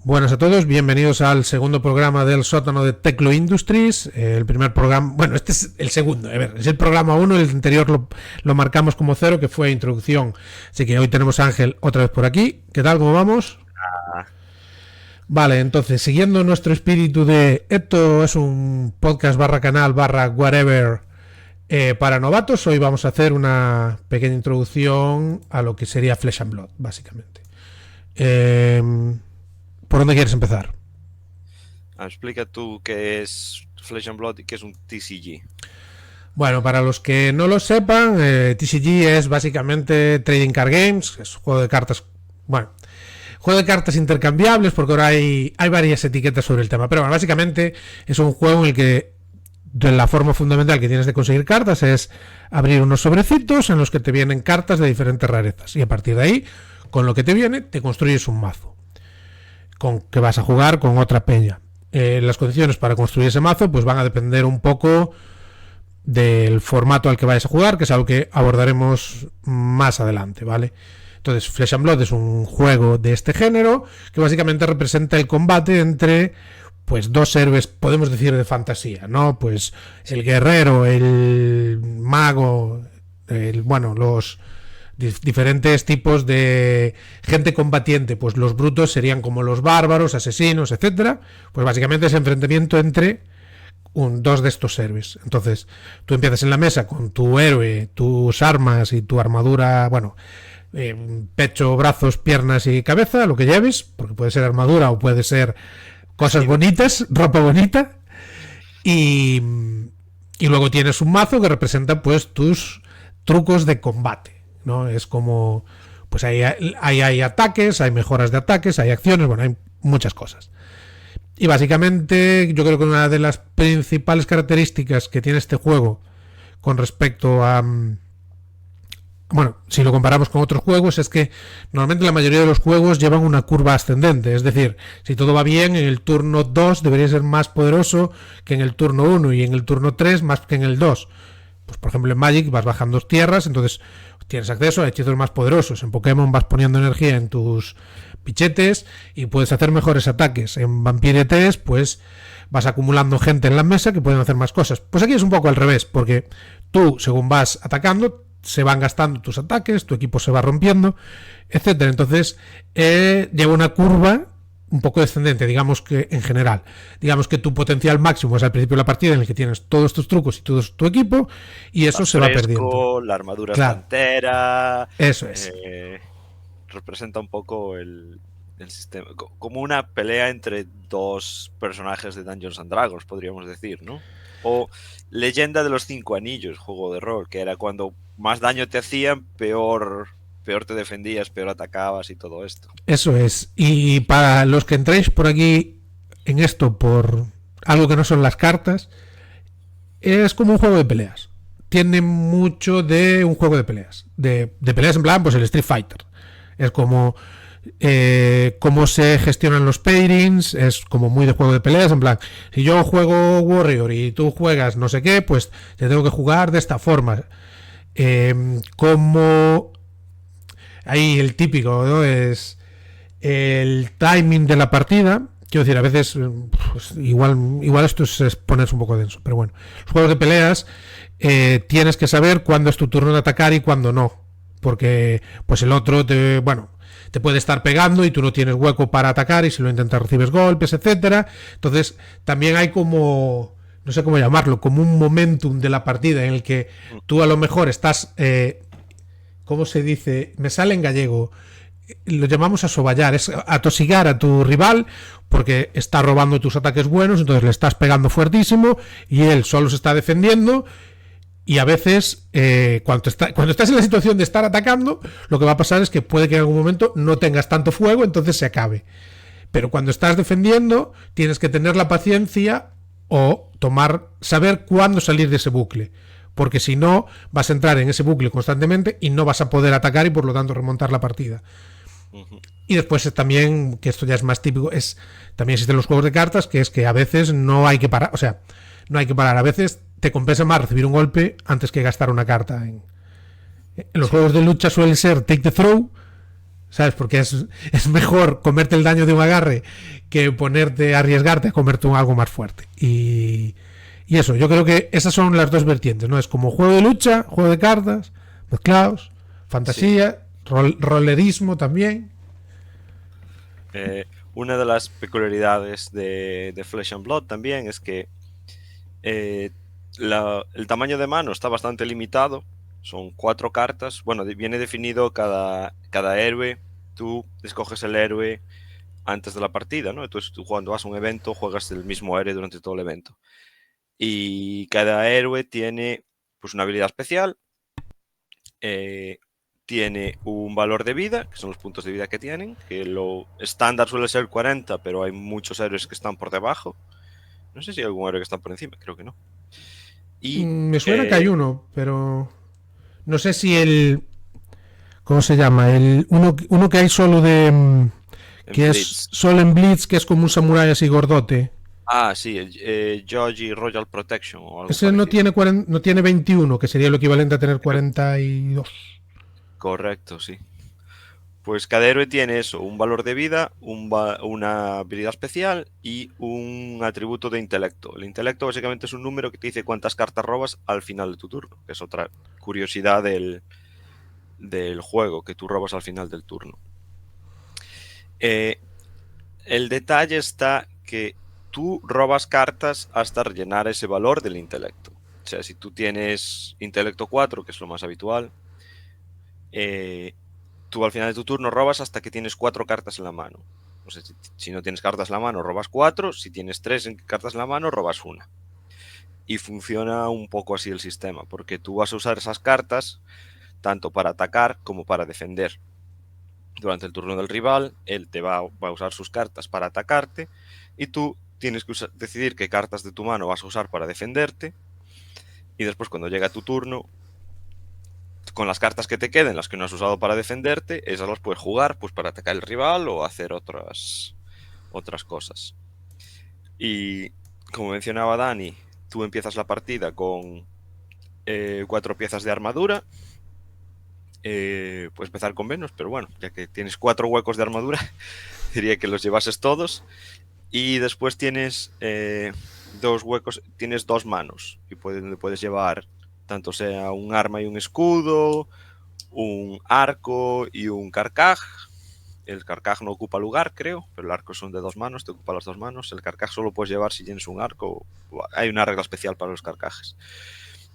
Buenas a todos, bienvenidos al segundo programa del sótano de Teclo Industries. El primer programa, bueno, este es el segundo, es el programa 1, el anterior lo marcamos como 0, que fue introducción. Así que hoy tenemos a Ángel otra vez por aquí. ¿Qué tal? ¿Cómo vamos? Vale, entonces, siguiendo nuestro espíritu de esto es un podcast barra canal barra whatever para novatos, hoy vamos a hacer una pequeña introducción a lo que sería Flesh and Blood, básicamente. ¿Por dónde quieres empezar? Explica tú qué es Flesh and Blood y qué es un TCG. Bueno, para los que no lo sepan, TCG es básicamente Trading Card Games, es un juego de cartas, bueno, juego de cartas intercambiables, porque ahora hay varias etiquetas sobre el tema, pero bueno, básicamente es un juego en el que la forma fundamental que tienes de conseguir cartas es abrir unos sobrecitos en los que te vienen cartas de diferentes rarezas, y a partir de ahí, con lo que te viene, te construyes un mazo con que vas a jugar con otra peña. Las condiciones para construir ese mazo pues van a depender un poco del formato al que vayas a jugar, que es algo que abordaremos más adelante, ¿vale? Entonces, Flesh and Blood es un juego de este género que básicamente representa el combate entre pues dos héroes, podemos decir, de fantasía, ¿no? Pues el guerrero, el mago, los diferentes tipos de gente combatiente. Pues los brutos serían como los bárbaros, asesinos, etcétera. Pues básicamente es enfrentamiento entre dos de estos héroes. Entonces tú empiezas en la mesa con tu héroe, tus armas y tu armadura, pecho, brazos, piernas y cabeza, lo que lleves, porque puede ser armadura o puede ser cosas bonitas, ropa bonita, y luego tienes un mazo que representa pues tus trucos de combate, ¿no? Es como, pues hay ataques, hay mejoras de ataques, hay acciones, bueno, hay muchas cosas. Y básicamente yo creo que una de las principales características que tiene este juego con respecto a, bueno, si lo comparamos con otros juegos, es que normalmente la mayoría de los juegos llevan una curva ascendente. Es decir, si todo va bien, en el turno 2 debería ser más poderoso que en el turno 1 y en el turno 3 más que en el 2. Pues por ejemplo en Magic vas bajando tierras, entonces tienes acceso a hechizos más poderosos. En Pokémon vas poniendo energía en tus pichetes y puedes hacer mejores ataques. En Vampire TS pues vas acumulando gente en la mesa que pueden hacer más cosas. Pues aquí es un poco al revés, porque tú, según vas atacando, se van gastando tus ataques, tu equipo se va rompiendo, etcétera. Entonces lleva una curva un poco descendente, digamos que en general. Digamos que tu potencial máximo es al principio de la partida, en el que tienes todos tus trucos y todo tu equipo, y eso se va perdiendo. La armadura entera. Eso es. Representa un poco el sistema, como una pelea entre dos personajes de Dungeons and Dragons, podríamos decir, ¿no? O Leyenda de los 5 Anillos, juego de rol, que era cuando más daño te hacían, peor te defendías, peor atacabas y todo esto. Eso es. Y para los que entréis por aquí en esto por algo que no son las cartas, es como un juego de peleas. Tiene mucho de un juego de peleas. De peleas en plan, pues el Street Fighter. Es como cómo se gestionan los pairings, es como muy de juego de peleas, en plan, si yo juego Warrior y tú juegas no sé qué, pues te tengo que jugar de esta forma. Como ahí el típico, ¿no? Es el timing de la partida. Quiero decir, a veces pues, igual esto es ponerse un poco denso, pero bueno, los juegos de peleas tienes que saber cuándo es tu turno de atacar y cuándo no, porque pues el otro te puede estar pegando y tú no tienes hueco para atacar, y si lo intentas recibes golpes, etcétera. Entonces también hay como, no sé cómo llamarlo, como un momentum de la partida en el que tú a lo mejor estás, ¿cómo se dice? Me sale en gallego, lo llamamos asoballar, es atosigar a tu rival porque está robando tus ataques buenos, entonces le estás pegando fuertísimo y él solo se está defendiendo. Y a veces, cuando estás en la situación de estar atacando, lo que va a pasar es que puede que en algún momento no tengas tanto fuego, entonces se acabe. Pero cuando estás defendiendo, tienes que tener la paciencia o saber cuándo salir de ese bucle. Porque si no, vas a entrar en ese bucle constantemente y no vas a poder atacar y por lo tanto remontar la partida. Uh-huh. Y después también, que esto ya es más típico, también existen los juegos de cartas, que es que a veces no hay que parar. O sea, no hay que parar. A veces te compensa más recibir un golpe antes que gastar una carta. En los juegos de lucha suele ser take the throw, ¿sabes? Porque es mejor comerte el daño de un agarre que arriesgarte a comerte algo más fuerte. Y eso, yo creo que esas son las dos vertientes, ¿no? Es como juego de lucha, juego de cartas, mezclados, fantasía, rolerismo también. Una de las peculiaridades de Flesh and Blood también es que el tamaño de mano está bastante limitado. Son 4 cartas. Bueno, viene definido cada héroe. Tú escoges el héroe antes de la partida, ¿no? Entonces tú cuando vas a un evento juegas el mismo héroe durante todo el evento. Y cada héroe tiene pues una habilidad especial. Tiene un valor de vida, que son los puntos de vida que tienen, que lo estándar suele ser 40, pero hay muchos héroes que están por debajo. No sé si hay algún héroe que está por encima, creo que no. Y, me suena que hay uno, pero no sé si ¿cómo se llama? Uno que hay solo de... que es solo en Blitz, que es como un samurái así gordote. Ah, sí, el Joji Royal Protection o algo ese no tiene 21, que sería lo equivalente a tener 42. Correcto, sí. Pues cada héroe tiene eso, un valor de vida, una habilidad especial y un atributo de intelecto. El intelecto básicamente es un número que te dice cuántas cartas robas al final de tu turno, que es otra curiosidad del juego, que tú robas al final del turno. El detalle está que tú robas cartas hasta rellenar ese valor del intelecto. O sea, si tú tienes intelecto 4, que es lo más habitual, tú al final de tu turno robas hasta que tienes 4 cartas en la mano. O sea, si no tienes cartas en la mano, robas 4. Si tienes 3 cartas en la mano, robas 1. Y funciona un poco así el sistema, porque tú vas a usar esas cartas tanto para atacar como para defender. Durante el turno del rival, él te va a usar sus cartas para atacarte y tú tienes que decidir qué cartas de tu mano vas a usar para defenderte. Y después, cuando llega tu turno, con las cartas que te queden, las que no has usado para defenderte, esas las puedes jugar pues para atacar al rival o hacer otras cosas. Y como mencionaba Dani, tú empiezas la partida con 4 piezas de armadura. Puedes empezar con menos, pero bueno, ya que tienes 4 huecos de armadura, diría que los llevases todos. Y después tienes 2 huecos, tienes 2 manos y puedes llevar tanto sea un arma y un escudo, un arco y un carcaj. El carcaj no ocupa lugar, creo, pero el arco son de 2 manos, te ocupa las 2 manos. El carcaj solo puedes llevar si tienes un arco. Hay una regla especial para los carcajes.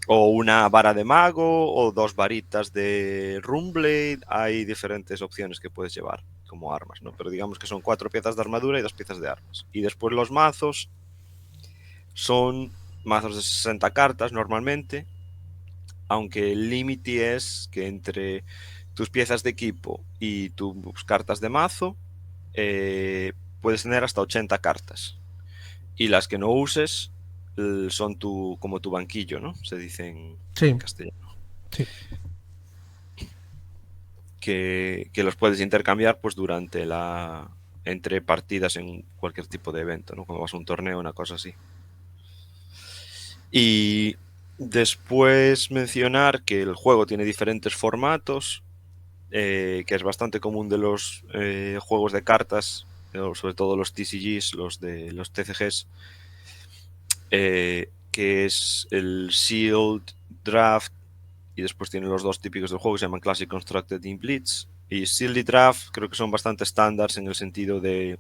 O una vara de mago, o 2 varitas de Runblade. Hay diferentes opciones que puedes llevar como armas, ¿no? Pero digamos que son 4 piezas de armadura y 2 piezas de armas. Y después los mazos son mazos de 60 cartas normalmente, aunque el límite es que entre tus piezas de equipo y tus cartas de mazo puedes tener hasta 80 cartas. Y las que no uses son como tu banquillo, ¿no? Se dice en castellano. Sí. Que los puedes intercambiar pues entre partidas en cualquier tipo de evento, ¿no? Cuando vas a un torneo, una cosa así. Y después mencionar que el juego tiene diferentes formatos, que es bastante común de los juegos de cartas, sobre todo los TCGs, los TCGs, que es el Sealed, Draft, y después tienen los 2 típicos del juego que se llaman Classic, Constructed y Blitz. Y Sealed y Draft creo que son bastante estándares en el sentido de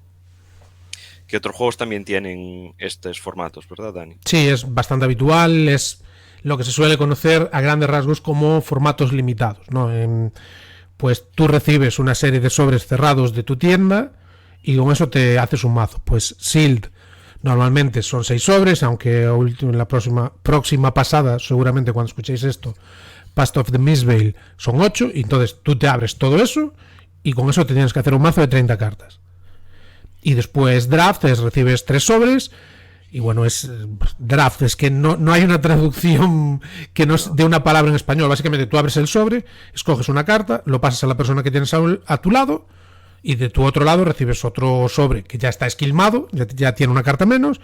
que otros juegos también tienen estos formatos, ¿verdad, Dani? Sí, es bastante habitual, es lo que se suele conocer a grandes rasgos como formatos limitados, ¿no? Pues tú recibes una serie de sobres cerrados de tu tienda y con eso te haces un mazo. Pues Sealed normalmente son 6 sobres, aunque en la próxima pasada, seguramente cuando escuchéis esto, Past of the Mistveil son 8, y entonces tú te abres todo eso y con eso te tienes que hacer un mazo de 30 cartas. Y después Draft recibes 3 sobres. Y bueno, es draft, es que no hay una traducción que no es de una palabra en español. Básicamente tú abres el sobre, escoges una carta, lo pasas a la persona que tienes a tu lado, y de tu otro lado recibes otro sobre que ya está esquilmado, ya tiene una carta menos,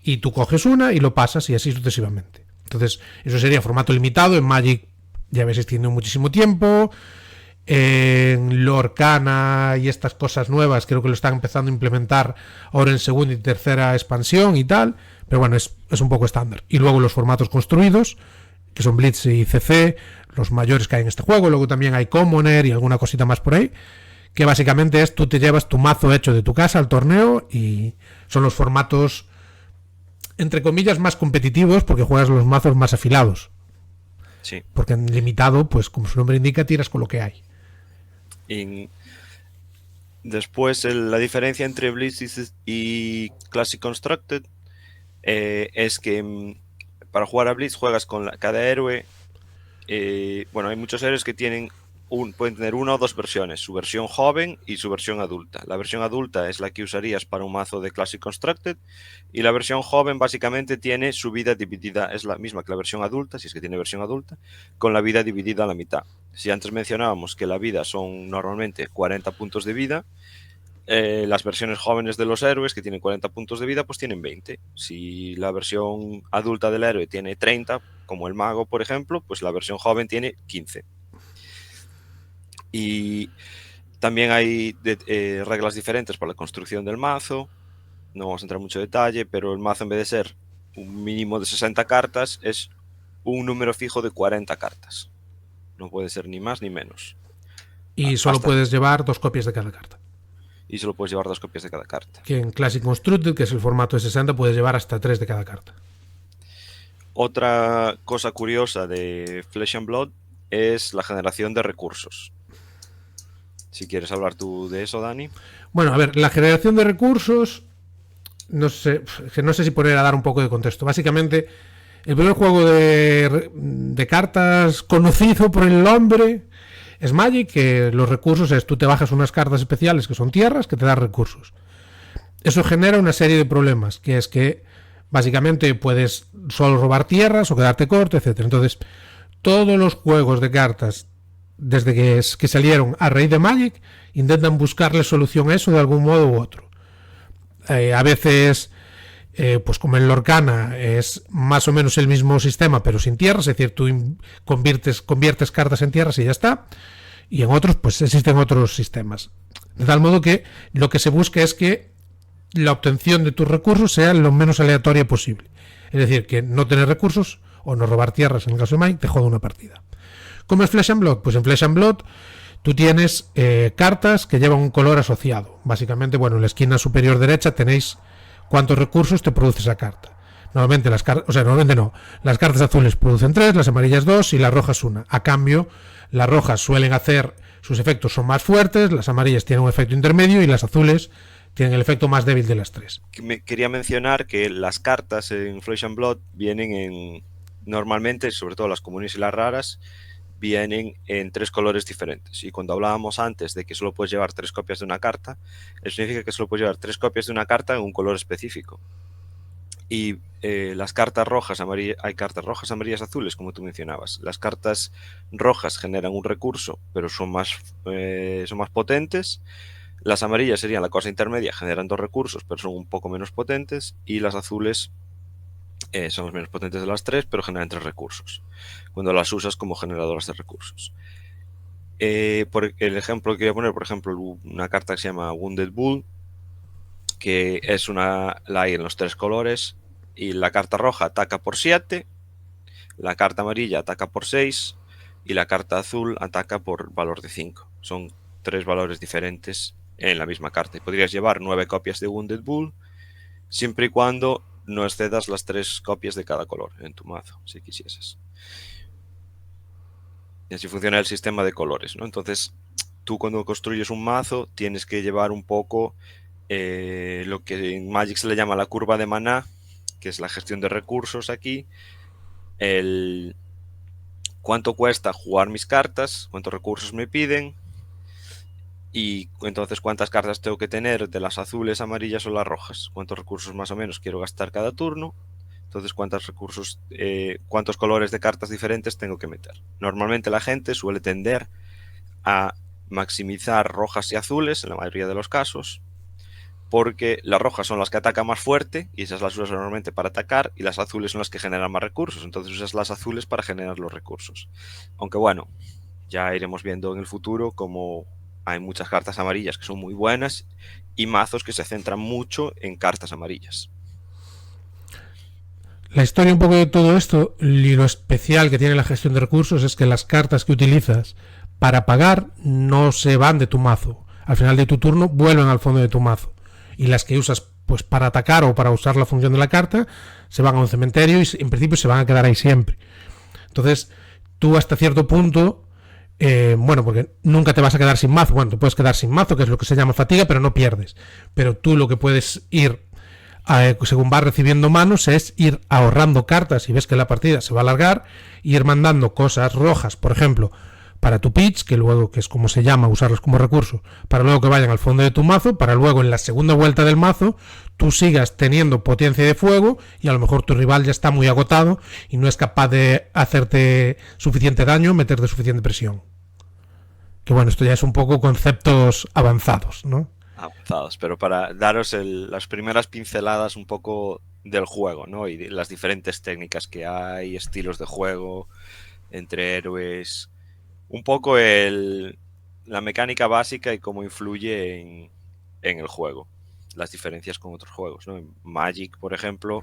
y tú coges una y lo pasas, y así sucesivamente. Entonces eso sería formato limitado. En Magic ya habéis existido muchísimo tiempo. en Lorcana y estas cosas nuevas, creo que lo están empezando a implementar ahora en segunda y tercera expansión y tal, pero bueno, es un poco estándar. Y luego los formatos construidos, que son Blitz y CC, los mayores que hay en este juego. Luego también hay Commoner y alguna cosita más por ahí, que básicamente es tú te llevas tu mazo hecho de tu casa al torneo y son los formatos, entre comillas, más competitivos porque juegas los mazos más afilados. Sí. Porque en limitado, pues como su nombre indica, tiras con lo que hay. Después, la diferencia entre Blitz y Classic Constructed es que para jugar a Blitz juegas con cada héroe. Bueno, hay muchos héroes que pueden tener una o dos versiones, su versión joven y su versión adulta. La versión adulta es la que usarías para un mazo de Classic Constructed y la versión joven básicamente tiene su vida dividida, es la misma que la versión adulta, si es que tiene versión adulta, con la vida dividida a la mitad. Si antes mencionábamos que la vida son normalmente 40 puntos de vida, las versiones jóvenes de los héroes que tienen 40 puntos de vida pues tienen 20. Si la versión adulta del héroe tiene 30, como el mago por ejemplo, pues la versión joven tiene 15. Y también hay reglas diferentes para la construcción del mazo. No vamos a entrar en mucho detalle, pero el mazo en vez de ser un mínimo de 60 cartas es un número fijo de 40 cartas. No puede ser ni más ni menos. Y solo puedes llevar 2 copias de cada carta. Y solo puedes llevar 2 copias de cada carta. Que en Classic Constructed, que es el formato de 60, puedes llevar hasta 3 de cada carta. Otra cosa curiosa de Flesh and Blood es la generación de recursos. Si quieres hablar tú de eso, Dani. Bueno, a ver, la generación de recursos, no sé si poner a dar un poco de contexto. Básicamente, el primer juego de cartas conocido por el hombre es Magic, que los recursos es tú te bajas unas cartas especiales que son tierras que te dan recursos. Eso genera una serie de problemas, que es que básicamente puedes solo robar tierras o quedarte corto, etc. Entonces, todos los juegos de cartas desde que salieron a raíz de Magic intentan buscarle solución a eso de algún modo u otro. A veces, pues como en Lorcana es más o menos el mismo sistema pero sin tierras, es decir, tú conviertes cartas en tierras y ya está. Y en otros pues existen otros sistemas, de tal modo que lo que se busca es que la obtención de tus recursos sea lo menos aleatoria posible. Es decir, que no tener recursos o no robar tierras en el caso de Magic te joda una partida. ¿Cómo es Flesh and Blood? Pues en Flesh and Blood tú tienes cartas que llevan un color asociado. Básicamente, bueno, en la esquina superior derecha tenéis cuántos recursos te produce esa carta. Normalmente las cartas azules producen 3, las amarillas 2 y las rojas 1. A cambio, las rojas suelen hacer, sus efectos son más fuertes, las amarillas tienen un efecto intermedio y las azules tienen el efecto más débil de las 3. Quería mencionar que las cartas en Flesh and Blood vienen normalmente, sobre todo las comunes y las raras, vienen en 3 colores diferentes. Y cuando hablábamos antes de que solo puedes llevar 3 copias de una carta, eso significa que solo puedes llevar 3 copias de una carta en un color específico. Y las cartas rojas, hay cartas rojas, amarillas, azules, como tú mencionabas. Las cartas rojas generan un recurso, pero son más potentes. Las amarillas serían la cosa intermedia, generan 2 recursos, pero son un poco menos potentes. Y las azules son los menos potentes de las 3, pero generan 3 recursos cuando las usas como generadoras de recursos. Por el ejemplo que quería poner, por ejemplo, una carta que se llama Wounded Bull, que es la hay en los 3 colores, y la carta roja ataca por 7, la carta amarilla ataca por 6 y la carta azul ataca por valor de 5. Son 3 valores diferentes en la misma carta, y podrías llevar 9 copias de Wounded Bull siempre y cuando no excedas las 3 copias de cada color en tu mazo, si quisieses. Y así funciona el sistema de colores, ¿no? Entonces, tú cuando construyes un mazo tienes que llevar un poco lo que en Magic se le llama la curva de maná, que es la gestión de recursos aquí, el cuánto cuesta jugar mis cartas, cuántos recursos me piden, y entonces cuántas cartas tengo que tener de las azules, amarillas o las rojas, cuántos recursos más o menos quiero gastar cada turno, entonces cuántos colores de cartas diferentes tengo que meter. Normalmente la gente suele tender a maximizar rojas y azules en la mayoría de los casos, porque las rojas son las que atacan más fuerte y esas las usas normalmente para atacar, y las azules son las que generan más recursos, entonces usas las azules para generar los recursos. Aunque bueno, Ya iremos viendo en el futuro cómo hay muchas cartas amarillas que son muy buenas y mazos que se centran mucho en cartas amarillas. La historia un poco de todo esto y lo especial que tiene la gestión de recursos es que las cartas que utilizas para pagar no se van de tu mazo. Al final de tu turno vuelven al fondo de tu mazo. Y las que usas pues para atacar o para usar la función de la carta se van a un cementerio y en principio se van a quedar ahí siempre. Entonces, tú hasta cierto punto, bueno, porque nunca te vas a quedar sin mazo. Bueno, te puedes quedar sin mazo, que es lo que se llama fatiga, pero no pierdes. Pero tú lo que puedes ir según vas recibiendo manos, es ir ahorrando cartas y ves que la partida se va a alargar, ir mandando cosas rojas, por ejemplo, para tu pitch, que luego, que es como se llama, usarlos como recurso, para luego que vayan al fondo de tu mazo, para luego en la segunda vuelta del mazo tú sigas teniendo potencia de fuego y a lo mejor tu rival ya está muy agotado y no es capaz de hacerte suficiente daño, meterte suficiente presión. Que bueno, esto ya es un poco conceptos avanzados, ¿no? Avanzados, pero para daros las primeras pinceladas un poco del juego, ¿no? Y de las diferentes técnicas que hay, estilos de juego entre héroes, un poco la mecánica básica y cómo influye en el juego, las diferencias con otros juegos, ¿no? En Magic, por ejemplo,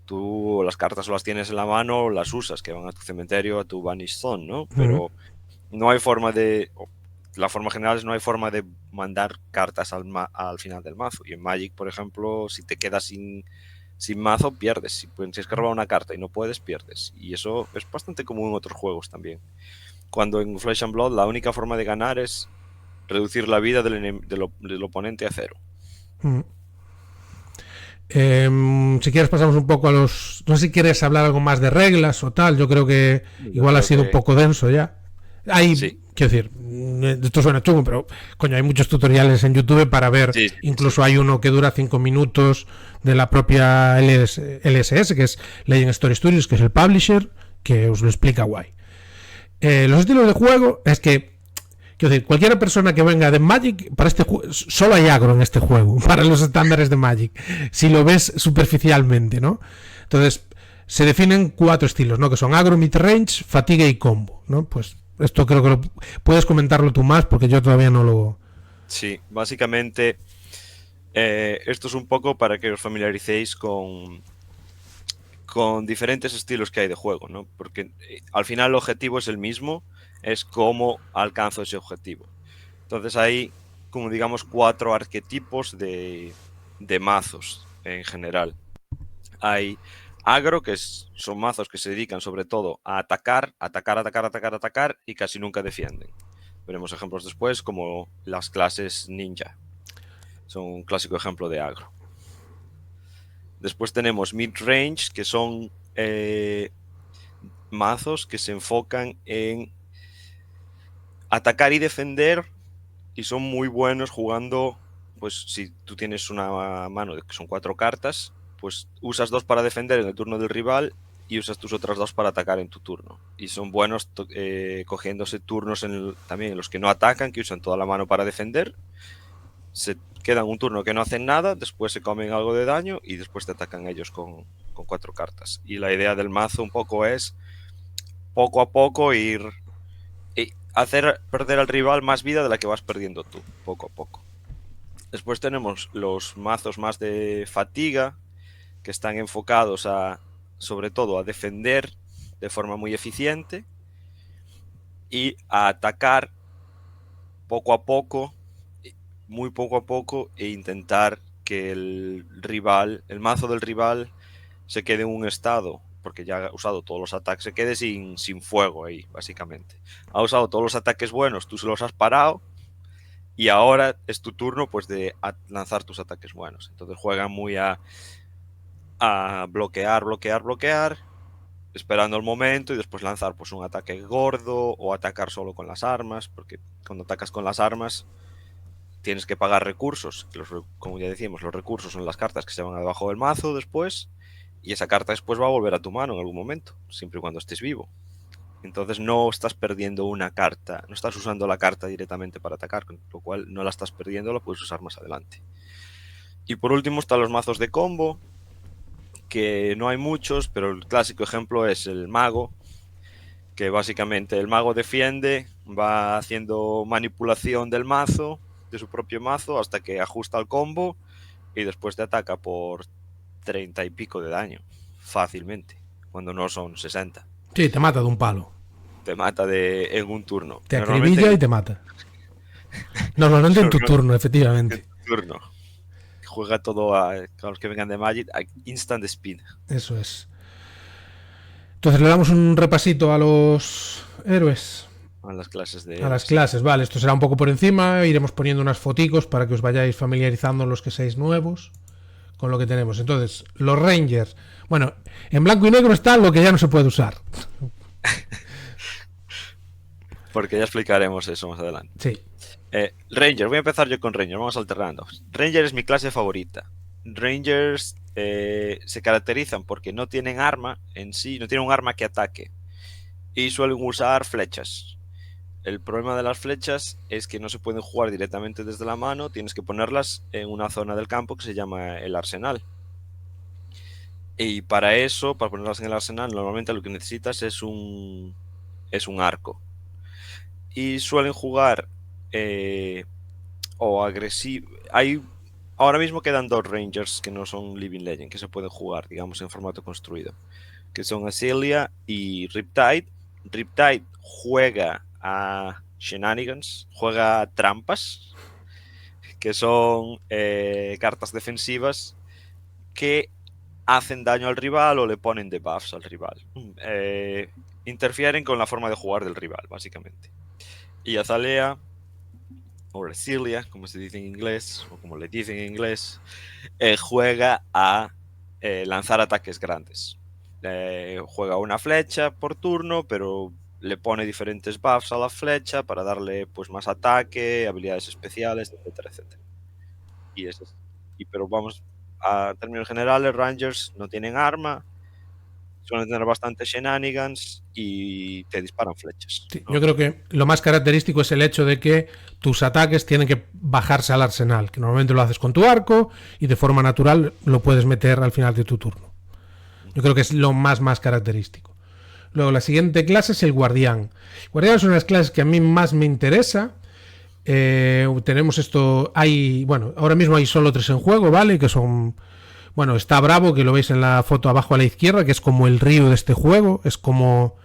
tú las cartas o las tienes en la mano o las usas, que van a tu cementerio, a tu Vanish Zone, ¿no? Pero no hay forma de... La forma general es no hay forma de mandar cartas al final del mazo. Y en Magic, por ejemplo, si te quedas sin mazo, pierdes. Si tienes que robar una carta y no puedes, pierdes. Y eso es bastante común en otros juegos también. Cuando en Flesh and Blood la única forma de ganar es reducir la vida del oponente a 0. Si quieres pasamos un poco a los... No sé si quieres hablar algo más de reglas o tal. Yo creo que Yo igual ha creo sido que... un poco denso ya. Hay, Sí. quiero decir, esto suena chungo, pero coño, hay muchos tutoriales en YouTube para ver. Sí, Incluso hay uno que dura 5 minutos de la propia LSS, que es Legend Story Studios, que es el publisher, que os lo explica guay. Los estilos de juego es que, quiero decir, cualquier persona que venga de Magic, para este juego, solo hay agro en este juego, para los estándares de Magic, si lo ves superficialmente, ¿no? Entonces, se definen 4 estilos, ¿no? Que son agro, mid-range, fatiga y combo, ¿no? Pues esto creo que puedes comentarlo tú más porque yo todavía no lo... Sí, básicamente esto es un poco para que os familiaricéis con diferentes estilos que hay de juego, ¿no? Porque al final el objetivo es el mismo, es cómo alcanzo ese objetivo. Entonces hay, como digamos, 4 arquetipos de mazos en general. Hay agro, que son mazos que se dedican sobre todo a atacar y casi nunca defienden. Veremos ejemplos después, como las clases ninja. Son un clásico ejemplo de agro. Después tenemos mid-range, que son mazos que se enfocan en atacar y defender y son muy buenos jugando, pues si tú tienes una mano que son 4 cartas, pues usas 2 para defender en el turno del rival y usas tus otras 2 para atacar en tu turno. Y son buenos cogiéndose turnos también en los que no atacan, que usan toda la mano para defender. Se quedan un turno que no hacen nada, después se comen algo de daño y después te atacan ellos con 4 cartas. Y la idea del mazo un poco es poco a poco ir hacer perder al rival más vida de la que vas perdiendo tú, poco a poco. Después tenemos los mazos más de fatiga, que están enfocados sobre todo a defender de forma muy eficiente y a atacar poco a poco, muy poco a poco, e intentar que el mazo del rival se quede en un estado, porque ya ha usado todos los ataques, se quede sin fuego ahí, básicamente. Ha usado todos los ataques buenos, tú se los has parado, y ahora es tu turno pues de lanzar tus ataques buenos. Entonces juegan muy a bloquear, esperando el momento y después lanzar pues un ataque gordo o atacar solo con las armas, porque cuando atacas con las armas tienes que pagar recursos, como ya decíamos, los recursos son las cartas que se van debajo del mazo después, y esa carta después va a volver a tu mano en algún momento, siempre y cuando estés vivo. Entonces no estás perdiendo una carta, no estás usando la carta directamente para atacar, con lo cual no la estás perdiendo, la puedes usar más adelante. Y por último están los mazos de combo, que no hay muchos, pero el clásico ejemplo es el mago, que básicamente el mago defiende, va haciendo manipulación del mazo, de su propio mazo, hasta que ajusta el combo y después te ataca por 30 y pico de daño, fácilmente, cuando no son 60. Sí, te mata de un palo. Te mata en un turno. Te Normalmente acribilla y te mata. Normalmente en tu turno, en efectivamente. tu turno. Juega todo a los que vengan de Magic a instant speed. Eso es. Entonces le damos un repasito a los héroes. A las clases de A las héroes, sí. clases, vale. Esto será un poco por encima. Iremos poniendo unas foticos para que os vayáis familiarizando los que seáis nuevos con lo que tenemos. Entonces, los Rangers. Bueno, en blanco y negro está lo que ya no se puede usar. Porque ya explicaremos eso más adelante. Sí. Ranger, voy a empezar yo con Ranger, vamos alternando. Ranger es mi clase favorita. Rangers se caracterizan porque no tienen arma en sí, no tienen un arma que ataque. Y suelen usar flechas. El problema de las flechas es que no se pueden jugar directamente desde la mano, tienes que ponerlas en una zona del campo que se llama el arsenal. Y para eso, para ponerlas en el arsenal, normalmente lo que necesitas es un arco. Y suelen jugar o agresivo. Ahora mismo quedan 2 Rangers que no son Living Legend, que se pueden jugar, digamos, en formato construido, que son Azealia y Riptide. Riptide juega a Shenanigans, juega a trampas, que son cartas defensivas que hacen daño al rival o le ponen debuffs al rival. Interfieren con la forma de jugar del rival, básicamente. Y Azalea, o Azealia, como se dice en inglés, o como le dicen en inglés, juega a lanzar ataques grandes. Juega una flecha por turno, pero le pone diferentes buffs a la flecha para darle pues más ataque, habilidades especiales, etcétera, etcétera. Y eso es. Pero vamos, a términos generales, Rangers no tienen arma, suelen tener bastante shenanigans y te disparan flechas, Sí, ¿no? yo creo que lo más característico es el hecho de que tus ataques tienen que bajarse al arsenal, que normalmente lo haces con tu arco y de forma natural lo puedes meter al final de tu turno. Yo creo que es lo más característico. Luego la siguiente clase es el guardián. El guardián es una de las clases que a mí más me interesa. Tenemos esto, bueno, ahora mismo hay solo 3 en juego, ¿vale? Que son, bueno, está Bravo, que lo veis en la foto abajo a la izquierda, que es como el río de este juego, es como...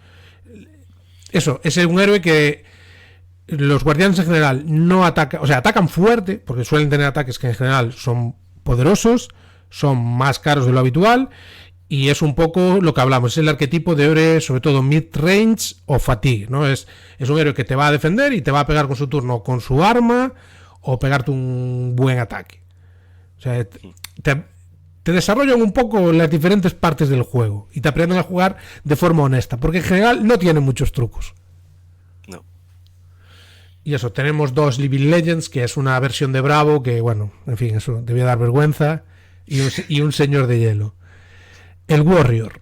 Eso, es un héroe que los guardianes en general no atacan, o sea, atacan fuerte, porque suelen tener ataques que en general son poderosos, son más caros de lo habitual, y es un poco lo que hablamos, es el arquetipo de héroe, sobre todo mid-range o fatigue, ¿no? Es un héroe que te va a defender y te va a pegar con su turno con su arma o pegarte un buen ataque. O sea, te desarrollan un poco las diferentes partes del juego y te aprenden a jugar de forma honesta, porque en general no tienen muchos trucos. No. Y eso, tenemos 2 Living Legends, que es una versión de Bravo, que bueno, en fin, eso debía dar vergüenza, y un señor de hielo. El Warrior.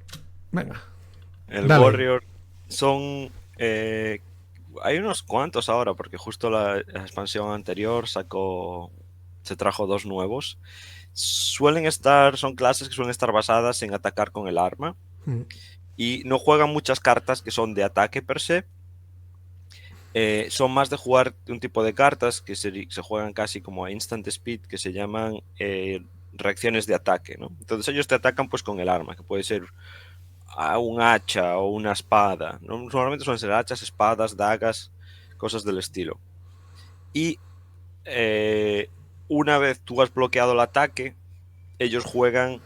Venga. El dale. Warrior son... hay unos cuantos ahora, porque justo la expansión anterior se trajo 2 nuevos. Son clases que suelen estar basadas en atacar con el arma. Y no juegan muchas cartas que son de ataque per se. Son más de jugar un tipo de cartas que se juegan casi como a instant speed, que se llaman reacciones de ataque, ¿no? Entonces ellos te atacan pues con el arma, que puede ser un hacha o una espada, ¿no? Normalmente suelen ser hachas, espadas, dagas, cosas del estilo. Y una vez tú has bloqueado el ataque, ellos juegan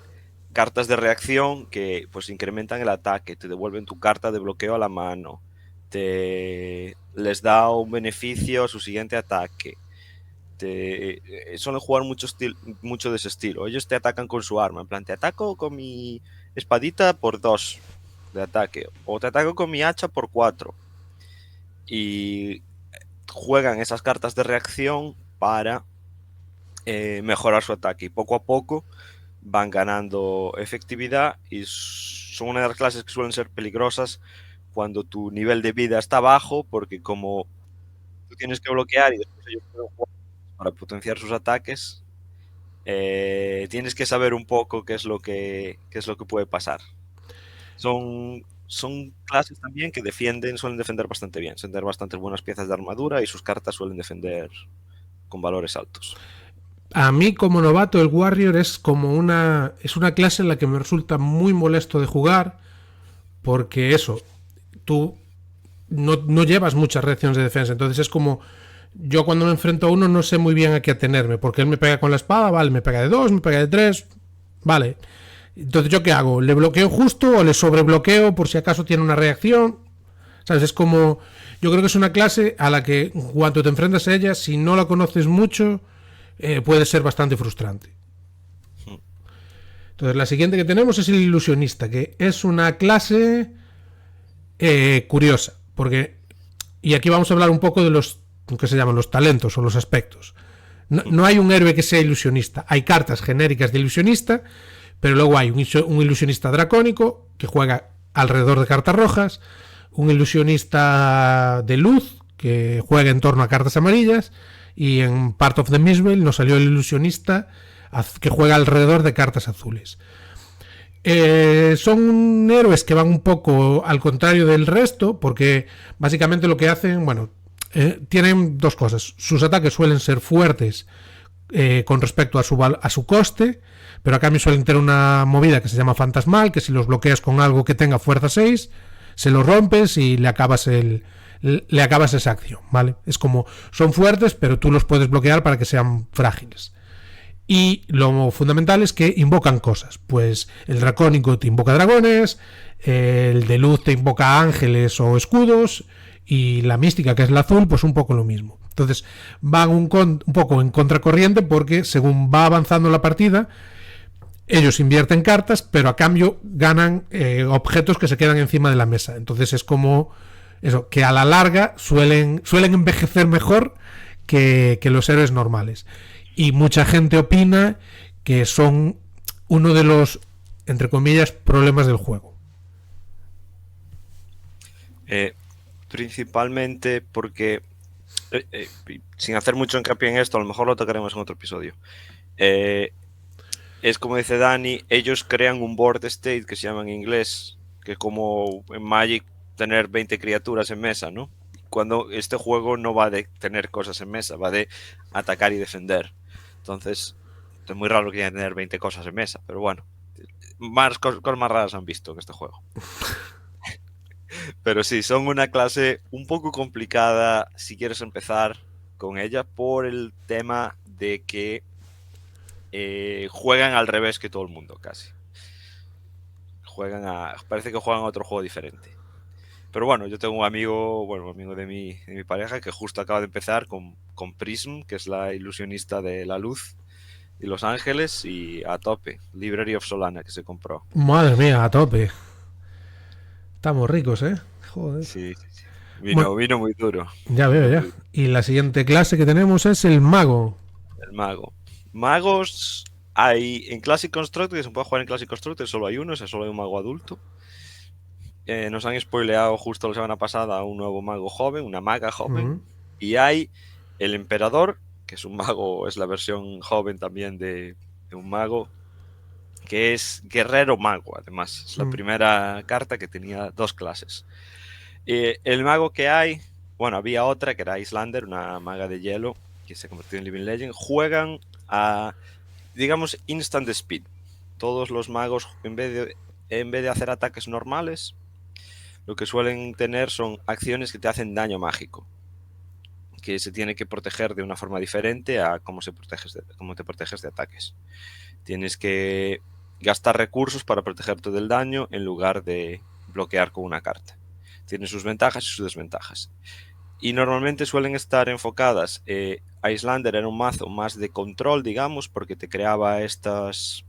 cartas de reacción que pues incrementan el ataque, te devuelven tu carta de bloqueo a la mano, les da un beneficio a su siguiente ataque. Suelen jugar mucho de ese estilo. Ellos te atacan con su arma, en plan, te ataco con mi espadita por 2 de ataque, o te ataco con mi hacha por 4. Y juegan esas cartas de reacción para mejorar su ataque. Y poco a poco van ganando efectividad y son una de las clases que suelen ser peligrosas cuando tu nivel de vida está bajo, porque como tú tienes que bloquear y después ellos pueden jugar para potenciar sus ataques, tienes que saber un poco qué es lo que puede pasar. Son son clases también que suelen defender bastante bien, suelen tener bastantes buenas piezas de armadura y sus cartas suelen defender con valores altos. A mí como novato el Warrior es como es una clase en la que me resulta muy molesto de jugar porque eso, tú no llevas muchas reacciones de defensa, entonces es como yo cuando me enfrento a uno no sé muy bien a qué atenerme, porque él me pega con la espada, vale, me pega de 2, me pega de 3, vale. Entonces yo qué hago, ¿le bloqueo justo o le sobrebloqueo por si acaso tiene una reacción? ¿Sabes? Es como, yo creo que es una clase a la que cuando te enfrentas a ella, si no la conoces mucho, puede ser bastante frustrante. Entonces la siguiente que tenemos es el ilusionista, que es una clase curiosa, porque, y aquí vamos a hablar un poco de los que se llaman los talentos o los aspectos. No hay un héroe que sea ilusionista, hay cartas genéricas de ilusionista, pero luego hay un ilusionista dracónico que juega alrededor de cartas rojas, un ilusionista de luz que juega en torno a cartas amarillas, y en Part of the Mistveil nos salió el ilusionista que juega alrededor de cartas azules. Son héroes que van un poco al contrario del resto, porque básicamente lo que hacen, bueno, tienen dos cosas. Sus ataques suelen ser fuertes con respecto a su coste, pero a cambio suelen tener una movida que se llama fantasmal, que si los bloqueas con algo que tenga fuerza 6, se lo rompes y le acabas esa acción, ¿vale? Es como, son fuertes, pero tú los puedes bloquear para que sean frágiles. Y lo fundamental es que invocan cosas. Pues el dracónico te invoca dragones, el de luz te invoca ángeles o escudos, y la mística, que es la azul, pues un poco lo mismo. Entonces van un poco en contracorriente porque según va avanzando la partida, ellos invierten cartas, pero a cambio ganan objetos que se quedan encima de la mesa. Entonces es como eso, que a la larga suelen envejecer mejor que los héroes normales. Y mucha gente opina que son uno de los, entre comillas, problemas del juego. Principalmente porque, sin hacer mucho hincapié en esto, a lo mejor lo tocaremos en otro episodio. Es como dice Dani, ellos crean un board state que se llama en inglés, que como en Magic tener 20 criaturas en mesa, ¿no? Cuando este juego no va de tener cosas en mesa, va de atacar y defender. Entonces, es muy raro que haya tener 20 cosas en mesa, pero bueno, cosas más raras han visto en este juego. Pero sí, son una clase un poco complicada si quieres empezar con ella por el tema de que juegan al revés que todo el mundo casi. Parece que juegan a otro juego diferente. Pero bueno, yo tengo un amigo de mi pareja que justo acaba de empezar con Prism, que es la ilusionista de la luz y Los Ángeles, y a tope, Library of Solana, que se compró. Madre mía, a tope. Estamos ricos, ¿eh? Joder. Sí, sí, sí. Bueno, Vino muy duro. ya veo, ya. Y la siguiente clase que tenemos es el mago. El mago. Magos hay en Classic Constructor, que se puede jugar en Classic Constructor, solo hay uno, o sea, solo hay un mago adulto. Nos han spoileado justo la semana pasada un nuevo mago joven, una maga joven. Y hay el emperador, que es un mago, es la versión joven también de un mago, que es guerrero mago, además. Es la primera carta que tenía dos clases. El mago que hay, bueno, había otra que era Icelander, una maga de hielo, que se convirtió en Living Legend. Juegan a, digamos, instant speed. Todos los magos, en vez de hacer ataques normales, lo que suelen tener son acciones que te hacen daño mágico, que se tiene que proteger de una forma diferente a cómo te proteges de ataques. Tienes que gastar recursos para protegerte del daño en lugar de bloquear con una carta. Tiene sus ventajas y sus desventajas. Y normalmente suelen estar enfocadas. Icelander era un mazo más de control, digamos, porque te creaba estos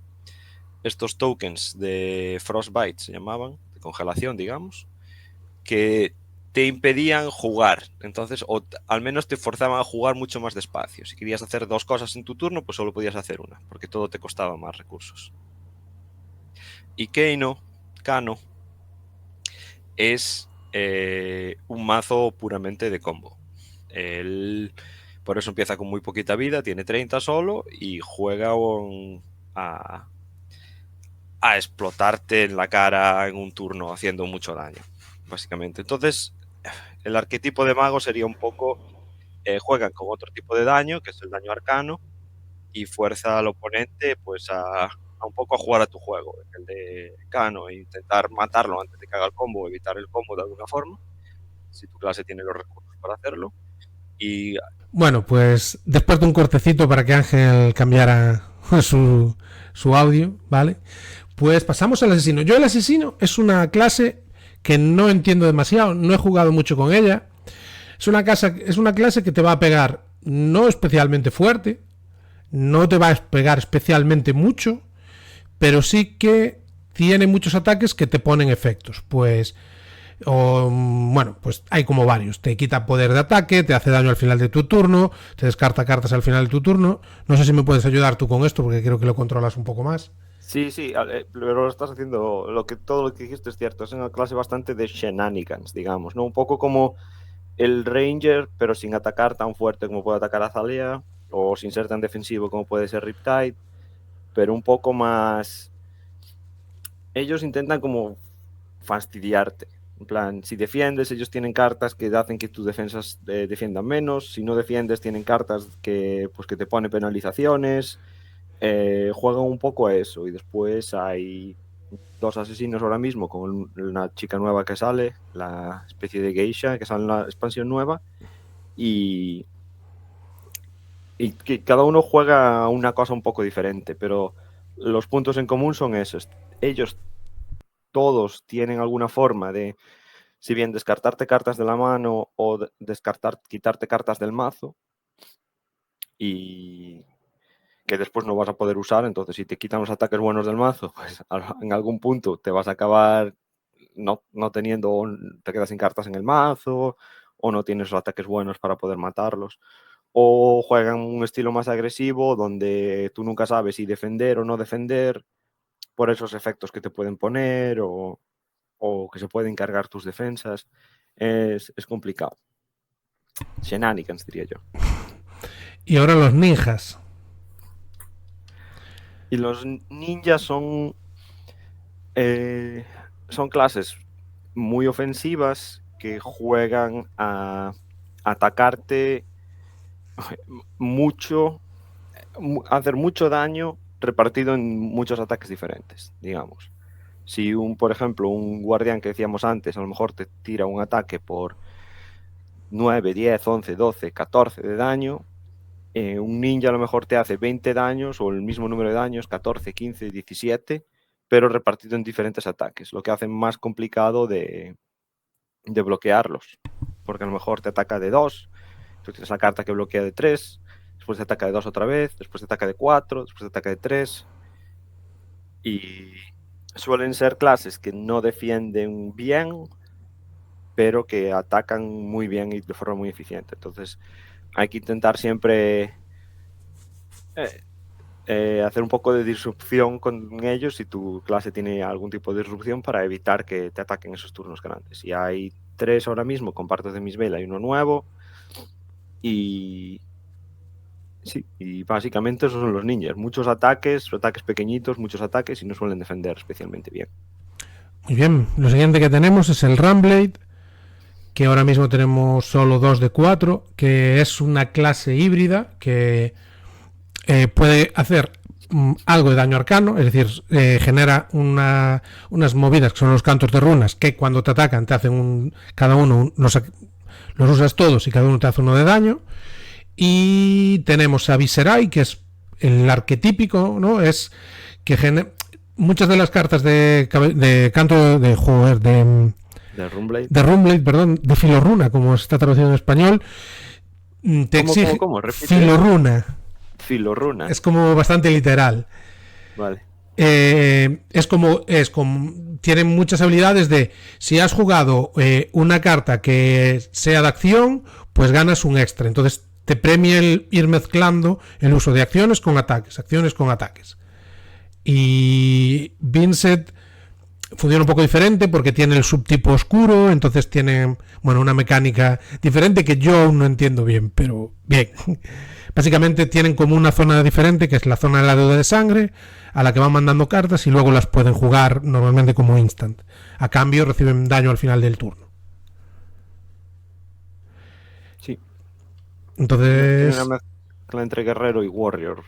tokens de Frostbite, se llamaban, de congelación, digamos, que te impedían jugar. Entonces, o al menos te forzaban a jugar mucho más despacio. Si querías hacer dos cosas en tu turno, pues solo podías hacer una, porque todo te costaba más recursos. Y Kano es un mazo puramente de combo. Por eso empieza con muy poquita vida, tiene 30 solo y juega a explotarte en la cara en un turno haciendo mucho daño, básicamente. Entonces, el arquetipo de mago sería un poco, juegan con otro tipo de daño, que es el daño arcano, y fuerza al oponente pues a un poco a jugar a tu juego, el de Cano, e intentar matarlo antes de que haga el combo, evitar el combo de alguna forma, si tu clase tiene los recursos para hacerlo. Y Bueno, pues después de un cortecito para que Ángel cambiara su audio, ¿vale? Pues pasamos al asesino. Yo el asesino es una clase que no entiendo demasiado, no he jugado mucho con ella. Es una clase que te va a pegar no especialmente fuerte, no te va a pegar especialmente mucho, pero sí que tiene muchos ataques que te ponen efectos. Pues bueno, pues hay como varios. Te quita poder de ataque, te hace daño al final de tu turno, te descarta cartas al final de tu turno. No sé si me puedes ayudar tú con esto, porque creo que lo controlas un poco más. Sí, pero lo estás haciendo, todo lo que dijiste es cierto, es una clase bastante de shenanigans, digamos, ¿no? Un poco como el Ranger, pero sin atacar tan fuerte como puede atacar Azalea, o sin ser tan defensivo como puede ser Riptide, pero un poco más... Ellos intentan como fastidiarte. En plan, si defiendes, ellos tienen cartas que hacen que tus defensas defiendan menos. Si no defiendes, tienen cartas pues, que te ponen penalizaciones. Juegan un poco a eso. Y después hay 2 asesinos ahora mismo con una chica nueva que sale, la especie de geisha que sale en la expansión nueva. Y que cada uno juega una cosa un poco diferente, pero los puntos en común son esos. Ellos todos tienen alguna forma de, si bien descartarte cartas de la mano o quitarte cartas del mazo, y que después no vas a poder usar. Entonces, si te quitan los ataques buenos del mazo, pues en algún punto te vas a acabar no teniendo, te quedas sin cartas en el mazo, o no tienes los ataques buenos para poder matarlos. O juegan un estilo más agresivo, donde tú nunca sabes si defender o no defender por esos efectos que te pueden poner, o que se pueden cargar tus defensas. Es complicado. Shenanigans, diría yo. Y ahora los ninjas. Y los ninjas son clases muy ofensivas que juegan a atacarte mucho, hacer mucho daño repartido en muchos ataques diferentes, digamos. Si por ejemplo, un guardián que decíamos antes, a lo mejor te tira un ataque por 9, 10, 11, 12, 14 de daño, un ninja a lo mejor te hace 20 daños o el mismo número de daños, 14, 15, 17, pero repartido en diferentes ataques, lo que hace más complicado de bloquearlos, porque a lo mejor te ataca de 2, tú tienes la carta que bloquea de 3, después te ataca de 2 otra vez, después te ataca de 4, después te ataca de 3, y suelen ser clases que no defienden bien, pero que atacan muy bien y de forma muy eficiente. Entonces hay que intentar siempre hacer un poco de disrupción con ellos si tu clase tiene algún tipo de disrupción, para evitar que te ataquen esos turnos grandes. Y hay 3 ahora mismo con Partos de Misvela y uno nuevo. Y sí, y básicamente esos son los ninjas. Muchos ataques pequeñitos, muchos ataques, y no suelen defender especialmente bien. Muy bien, lo siguiente que tenemos es el Ramblade, que ahora mismo tenemos solo 2 de 4, que es una clase híbrida que puede hacer algo de daño arcano, es decir, genera unas movidas que son los cantos de runas, que cuando te atacan te hacen cada uno, los usas todos y cada uno te hace uno de daño. Y tenemos a Viserai, que es el arquetípico, ¿no? Es que muchas de las cartas de canto de Runblade, perdón, de Filorruna, como está traducido en español, te exige ¿Cómo? Filorruna. Es como bastante literal. Vale. Es como tienen muchas habilidades de, si has jugado una carta que sea de acción, pues ganas un extra. Entonces te premia el ir mezclando el uso de acciones con ataques. Y Vincent funciona un poco diferente porque tiene el subtipo oscuro, entonces tiene una mecánica diferente que yo aún no entiendo bien, pero bien. Básicamente tienen como una zona diferente, que es la zona de la deuda de sangre, a la que van mandando cartas y luego las pueden jugar normalmente como instant. A cambio reciben daño al final del turno. Sí. Entonces, Tiene una mezcla entre guerrero y warrior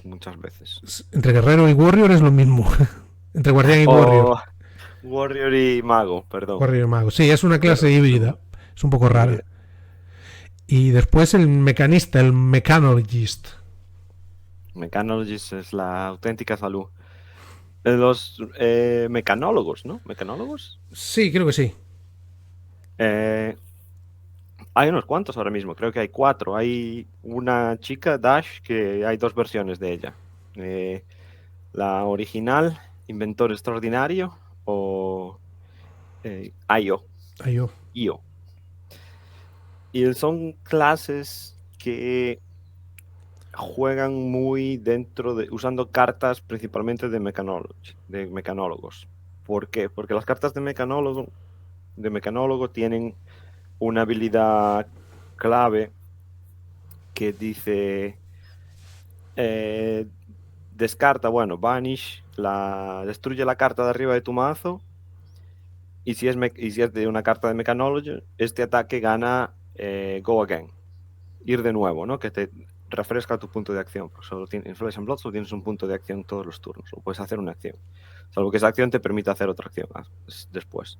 muchas veces. entre guerrero y warrior es lo mismo. Entre guardián y warrior. Warrior y mago, perdón. Warrior y mago. Sí, es una clase híbrida. Es un poco rara. Híbrida. Y después el mecanista, el mechanologist. Mechanologist es la auténtica salud. Los mecanólogos, ¿no? ¿Mecanólogos? Sí, creo que sí. Hay unos cuantos ahora mismo, creo que hay 4. Hay una chica, Dash, que hay 2 versiones de ella. La original, Inventor Extraordinario, o Io. Io. Y son clases que juegan muy dentro de, usando cartas principalmente de mecanólogos. ¿Por qué? Porque las cartas de mecanólogo tienen una habilidad clave que dice descarta, bueno, banish, destruye la carta de arriba de tu mazo, y si es de una carta de mecanólogo, este ataque gana go again, ir de nuevo, ¿no? Que te refresca tu punto de acción. En Flesh and Blood solo tienes un punto de acción todos los turnos, o puedes hacer una acción, salvo que esa acción te permita hacer otra acción después.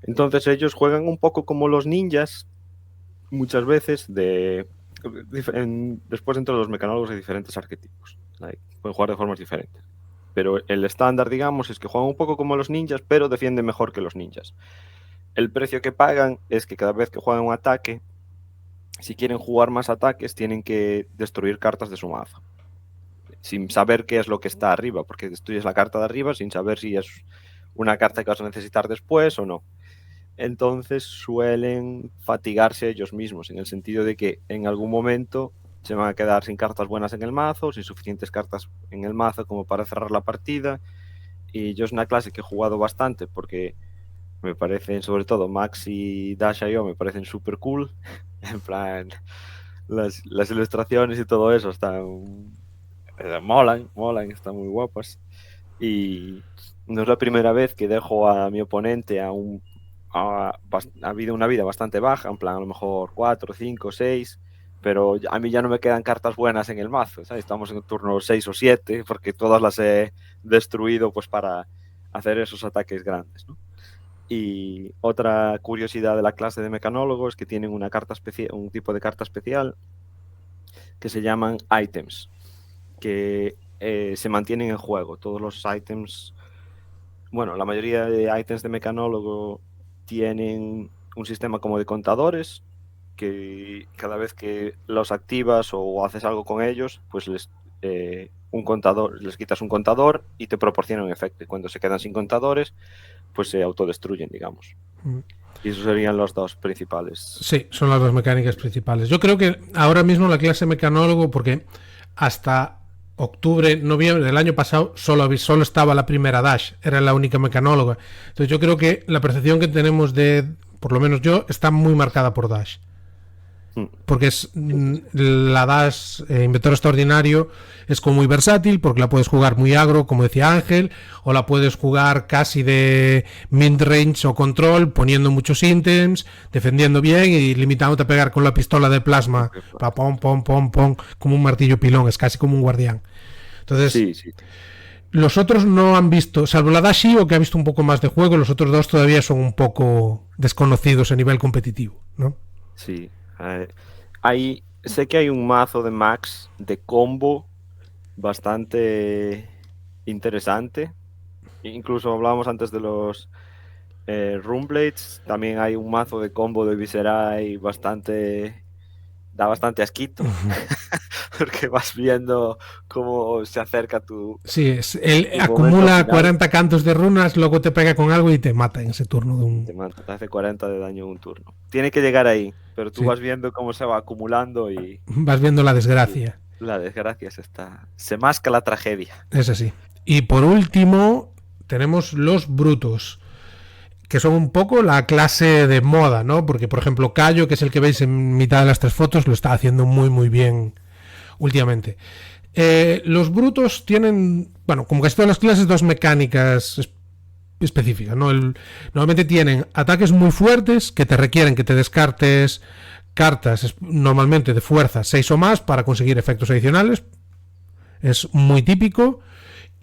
Entonces ellos juegan un poco como los ninjas, muchas veces, después entre los mecanólogos hay diferentes arquetipos, pueden jugar de formas diferentes, pero el estándar, digamos, es que juegan un poco como los ninjas, pero defienden mejor que los ninjas. El precio que pagan es que cada vez que juegan un ataque, si quieren jugar más ataques, tienen que destruir cartas de su mazo, sin saber qué es lo que está arriba, porque destruyes la carta de arriba sin saber si es una carta que vas a necesitar después o no. Entonces suelen fatigarse ellos mismos, en el sentido de que en algún momento se van a quedar sin cartas buenas en el mazo, sin suficientes cartas en el mazo como para cerrar la partida. Y yo es una clase que he jugado bastante porque me parecen, sobre todo Max y Dasha y yo, me parecen súper cool. En plan, las ilustraciones y todo eso están molan, están muy guapas. Y no es la primera vez que dejo a mi oponente ha habido una vida bastante baja, en plan a lo mejor 4, 5, 6, pero a mí ya no me quedan cartas buenas en el mazo, ¿sabes? Estamos en el turno 6 o 7, porque todas las he destruido pues para hacer esos ataques grandes, ¿no? Y otra curiosidad de la clase de mecanólogo es que tienen una carta un tipo de carta especial que se llaman items, que se mantienen en juego. Todos los items, bueno, la mayoría de items de mecanólogo tienen un sistema como de contadores, que cada vez que los activas o haces algo con ellos, pues les quitas un contador y te proporciona un efecto. Y cuando se quedan sin contadores, pues se autodestruyen, digamos. Y esos serían los 2 principales. Sí, son las 2 mecánicas principales. Yo creo que ahora mismo la clase mecanólogo, porque hasta octubre, noviembre del año pasado solo estaba la primera Dash, era la única mecanóloga. Entonces yo creo que la percepción que tenemos de, por lo menos yo, está muy marcada por Dash. Porque es la Dash Inventor Extraordinario es como muy versátil, porque la puedes jugar muy agro, como decía Ángel, o la puedes jugar casi de mid-range o control, poniendo muchos ítems, defendiendo bien y limitándote a pegar con la pistola de plasma, pom, pom, pom, pom, como un martillo pilón, es casi como un guardián. Entonces, sí. Los otros no han visto, salvo la Dashi, o que ha visto un poco más de juego, los otros 2 todavía son un poco desconocidos a nivel competitivo, ¿no? Sí. Sé que hay un mazo de Max de combo bastante interesante. Incluso hablábamos antes de los Runeblades. También hay un mazo de combo de Viserai da bastante asquito. Porque vas viendo cómo se acerca tu... Sí, él acumula 40 cantos de runas, luego te pega con algo y te mata en ese turno. Te mata, te hace 40 de daño en un turno. Tiene que llegar ahí, pero tú vas viendo cómo se va acumulando y... Vas viendo la desgracia. La desgracia se masca la tragedia. Es así. Y por último, tenemos los brutos, que son un poco la clase de moda, ¿no? Porque, por ejemplo, Cayo, que es el que veis en mitad de las 3 fotos, lo está haciendo muy, muy bien últimamente. Los brutos tienen, bueno, como casi todas las clases, dos mecánicas específicas, ¿no? Normalmente tienen ataques muy fuertes que te requieren que te descartes cartas normalmente de fuerza 6 o más para conseguir efectos adicionales. Es muy típico.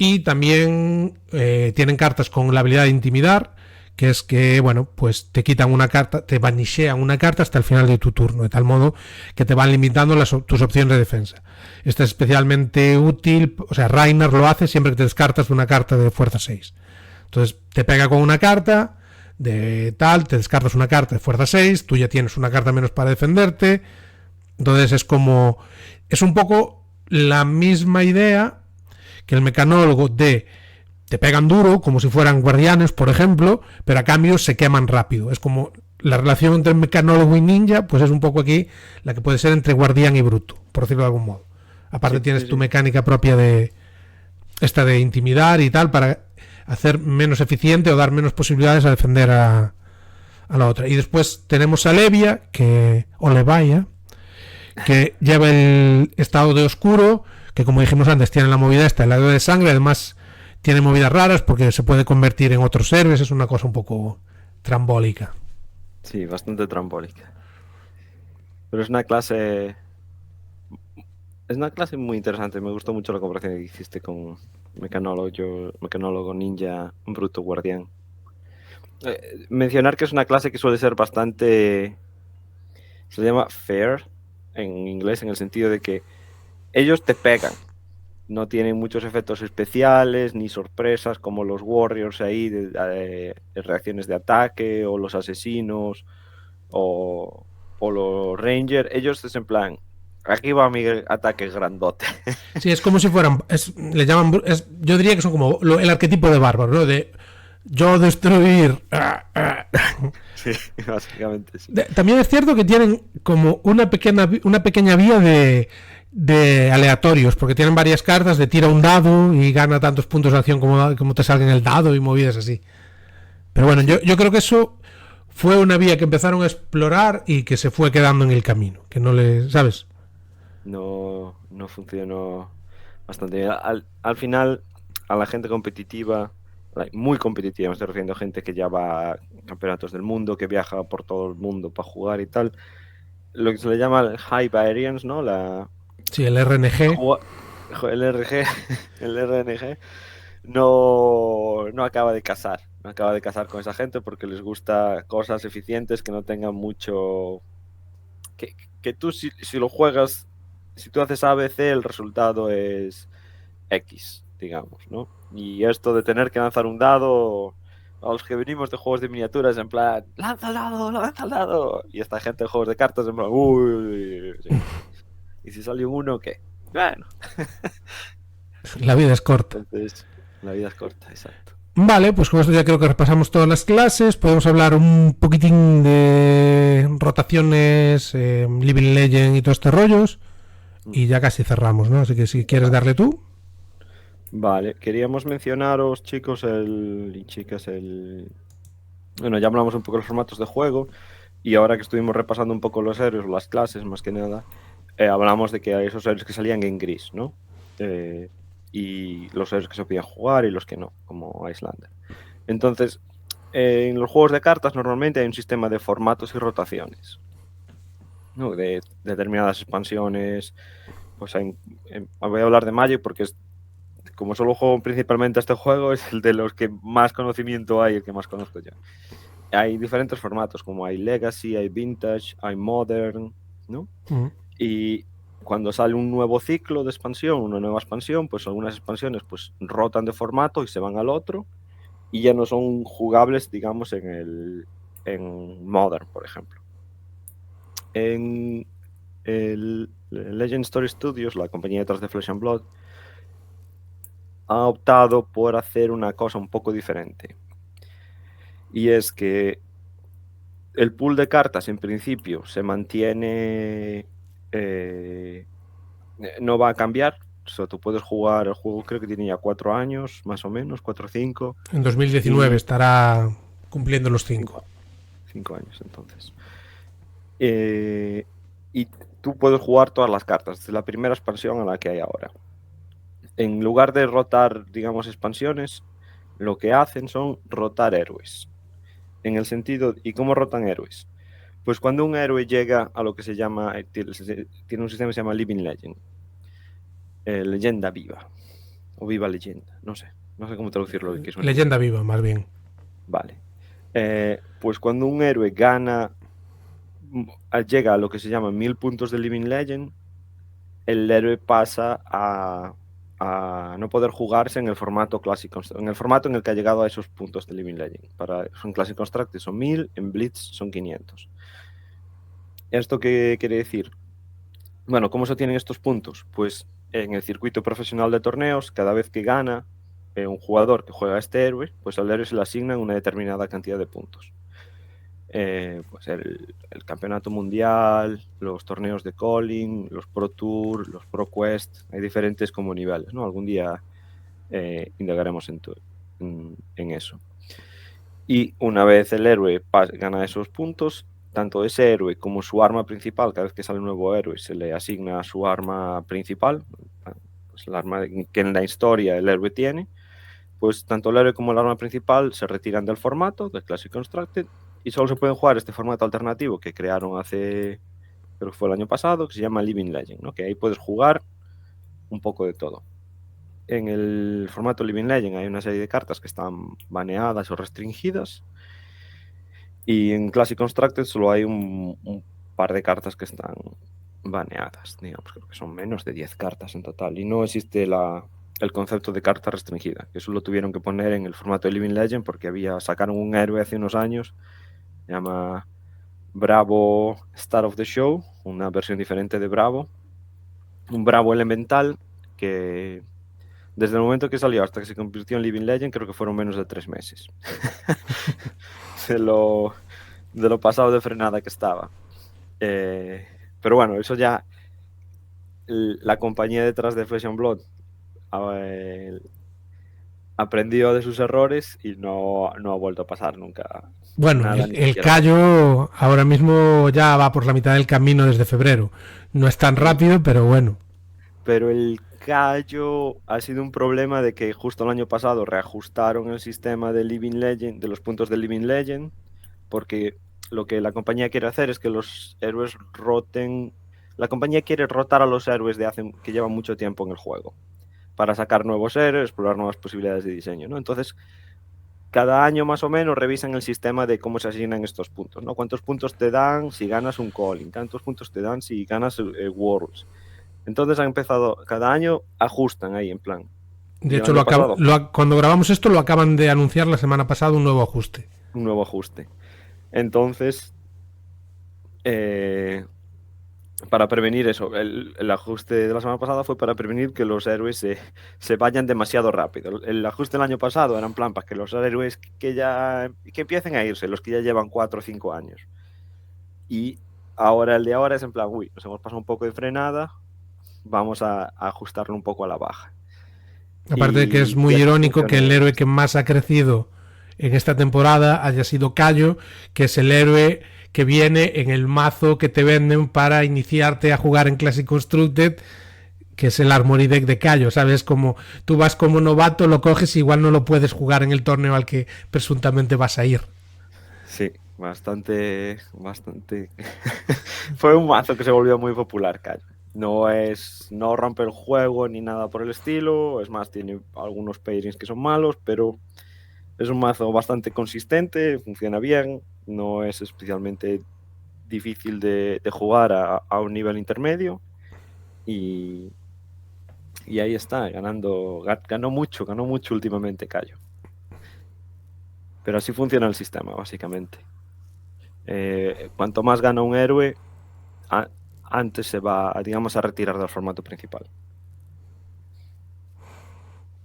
Y también tienen cartas con la habilidad de intimidar, que es que, bueno, pues te quitan una carta, te banishean una carta hasta el final de tu turno, de tal modo que te van limitando tus opciones de defensa. Esta es especialmente útil, o sea, Reinhardt lo hace siempre que te descartas una carta de fuerza 6. Entonces te pega con una carta de tal, te descartas una carta de fuerza 6, tú ya tienes una carta menos para defenderte. Entonces es como, es un poco la misma idea que el mecanólogo de te pegan duro, como si fueran guardianes, por ejemplo, pero a cambio se queman rápido. Es como la relación entre mecanólogo y ninja, pues es un poco aquí la que puede ser entre guardián y bruto, por decirlo de algún modo. Aparte sí, tienes tu mecánica propia de esta de intimidar y tal, para hacer menos eficiente o dar menos posibilidades a defender a la otra. Y después tenemos a Levia, o Levaya, que lleva el estado de oscuro, que como dijimos antes tiene la movida esta, el lado de sangre, además tiene movidas raras porque se puede convertir en otros héroes, es una cosa un poco trambólica. Sí, bastante trambólica. Pero es una clase muy interesante, me gustó mucho la comparación que hiciste con mecanólogo ninja, bruto, guardián. Mencionar que es una clase que suele ser bastante, se llama fair en inglés, en el sentido de que ellos te pegan, no tienen muchos efectos especiales ni sorpresas como los warriors ahí de reacciones de ataque, o los asesinos o los rangers. Ellos es en plan, aquí va mi ataque grandote. Sí, es como si fueran, le llaman, yo diría que son como el arquetipo de bárbaro, ¿no? De yo destruir. Sí, básicamente sí. También es cierto que tienen como una pequeña vía de aleatorios, porque tienen varias cartas de tira un dado y gana tantos puntos de acción como te salga en el dado y movidas así. Pero bueno, yo creo que eso fue una vía que empezaron a explorar y que se fue quedando en el camino, que no le, ¿sabes? No funcionó bastante bien. Al final, a la gente competitiva, muy competitiva, me estoy refiriendo a gente que ya va a campeonatos del mundo, que viaja por todo el mundo para jugar y tal, lo que se le llama el High Variance, ¿no? Sí, el RNG. El RNG no acaba de casar. No acaba de casar con esa gente porque les gusta cosas eficientes que no tengan mucho... Que tú si lo juegas, si tú haces ABC, el resultado es X, digamos, ¿no? Y esto de tener que lanzar un dado, a los que venimos de juegos de miniaturas, en plan, lanza el dado. Y esta gente de juegos de cartas, en plan, uy. Sí. Y si salió un 1, ¿qué? Bueno. La vida es corta. Entonces, la vida es corta, exacto. Vale, pues con esto ya creo que repasamos todas las clases. Podemos hablar un poquitín de rotaciones, Living Legend y todos estos rollos. Y ya casi cerramos, ¿no? Así que si quieres darle tú. Vale, queríamos mencionaros, chicos y chicas, bueno, ya hablamos un poco de los formatos de juego, y ahora que estuvimos repasando un poco los héroes o las clases, más que nada, hablamos de que hay esos héroes que salían en gris, ¿no? Y los héroes que se podían jugar y los que no, como Iyslander. Entonces, en los juegos de cartas normalmente hay un sistema de formatos y rotaciones, ¿no? De determinadas expansiones. Pues voy a hablar de Magic porque como solo juego principalmente a este juego, es el de los que más conocimiento hay, el que más conozco yo. Hay diferentes formatos, como hay Legacy, hay Vintage, hay Modern, ¿no? Uh-huh. Y cuando sale un nuevo ciclo de expansión, una nueva expansión, pues algunas expansiones pues rotan de formato y se van al otro, y ya no son jugables, digamos, en Modern, por ejemplo. En el Legend Story Studios, la compañía detrás de Flesh and Blood, ha optado por hacer una cosa un poco diferente. Y es que el pool de cartas, en principio, se mantiene... no va a cambiar. O sea, tú puedes jugar el juego, creo que tiene ya 4 años, más o menos, 4 o 5. En 2019 estará cumpliendo los 5. 5 años, entonces. Y tú puedes jugar todas las cartas, desde la primera expansión a la que hay ahora. En lugar de rotar, digamos, expansiones, lo que hacen son rotar héroes. En el sentido, ¿y cómo rotan héroes? Pues cuando un héroe llega a lo que se llama, tiene un sistema que se llama Living Legend, leyenda viva, o viva leyenda, no sé cómo traducirlo. Que Leyenda viva, más bien. Vale. Pues cuando un héroe llega a lo que se llama 1000 puntos de Living Legend, el héroe pasa a no poder jugarse en el formato Classic Construct, en el formato en el que ha llegado a esos puntos de Living Legend. En Classic Construct son 1000, en Blitz son 500. ¿Esto qué quiere decir? Bueno, ¿cómo se obtienen estos puntos? Pues en el circuito profesional de torneos, cada vez que gana un jugador que juega a este héroe, pues al héroe se le asignan una determinada cantidad de puntos. Pues el campeonato mundial, los torneos de calling, los Pro Tour, los Pro Quest, hay diferentes como niveles, ¿no? Algún día indagaremos en eso. Y una vez el héroe gana esos puntos, tanto ese héroe como su arma principal, cada vez que sale un nuevo héroe, se le asigna su arma principal, pues el arma que en la historia el héroe tiene, pues tanto el héroe como el arma principal se retiran del formato de Classic Constructed y solo se pueden jugar este formato alternativo que crearon creo que fue el año pasado, que se llama Living Legend, ¿no? Que ahí puedes jugar un poco de todo. En el formato Living Legend hay una serie de cartas que están baneadas o restringidas, y en Classic Constructed solo hay un par de cartas que están baneadas, digamos, creo que son menos de 10 cartas en total, y no existe el concepto de carta restringida, que eso lo tuvieron que poner en el formato de Living Legend porque sacaron un héroe hace unos años, se llama Bravo Star of the Show, una versión diferente de Bravo, un Bravo elemental que desde el momento que salió hasta que se convirtió en Living Legend creo que fueron menos de 3 meses. de lo pasado de frenada que estaba. Pero bueno, eso ya la compañía detrás de Flesh and Blood aprendió de sus errores y no ha vuelto a pasar nunca. Bueno, nada, el Callo ahora mismo ya va por la mitad del camino desde febrero. No es tan rápido, pero bueno. Pero el Callo ha sido un problema de que justo el año pasado reajustaron el sistema de Living Legend, de los puntos de Living Legend, porque lo que la compañía quiere hacer es que los héroes roten. La compañía quiere rotar a los héroes que llevan mucho tiempo en el juego, para sacar nuevos héroes, explorar nuevas posibilidades de diseño, ¿no? Entonces, cada año más o menos revisan el sistema de cómo se asignan estos puntos, ¿no? ¿Cuántos puntos te dan si ganas un calling? ¿Cuántos puntos te dan si ganas Worlds? Entonces han empezado, cada año ajustan ahí en plan. De hecho, cuando grabamos esto lo acaban de anunciar la semana pasada un nuevo ajuste. Un nuevo ajuste. Entonces, para prevenir eso, el ajuste de la semana pasada fue para prevenir que los héroes se vayan demasiado rápido. El ajuste del año pasado era en plan para que los héroes que empiecen a irse, los que ya llevan 4 o 5 años. Y ahora el de ahora es en plan, uy, nos hemos pasado un poco de frenada, vamos a ajustarlo un poco a la baja. Aparte de que es muy irónico que el héroe que más ha crecido en esta temporada haya sido Callo, que es el héroe que viene en el mazo que te venden para iniciarte a jugar en Classic Constructed, que es el Armory Deck de Callo, ¿sabes? Como tú vas como novato, lo coges y igual no lo puedes jugar en el torneo al que presuntamente vas a ir. Sí, bastante. Fue un mazo que se volvió muy popular, Callo. No rompe el juego ni nada por el estilo, es más, tiene algunos pairings que son malos, pero es un mazo bastante consistente, funciona bien, no es especialmente difícil de jugar a un nivel intermedio y ahí está, ganó mucho últimamente Callo. Pero así funciona el sistema, básicamente. Cuanto más gana un héroe, antes se va, digamos, a retirar del formato principal.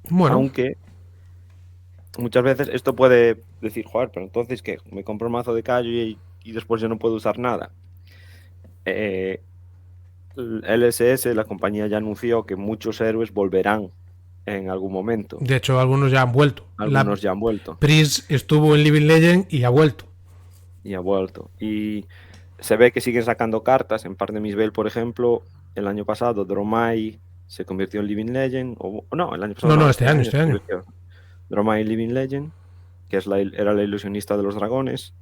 Bueno. Aunque muchas veces esto puede decir, joder, pero entonces ¿qué? Me compro un mazo de Callo y después yo no puedo usar nada. LSS, la compañía, ya anunció que muchos héroes volverán en algún momento. De hecho, algunos ya han vuelto. Ya han vuelto. Pris estuvo en Living Legend y ha vuelto. Y Se ve que siguen sacando cartas. En Par de Misbel, por ejemplo, el año pasado Dromai se convirtió en Living Legend. O no, el año pasado No, no, este año. se convirtió. Dromai Living Legend, que era la ilusionista de los dragones.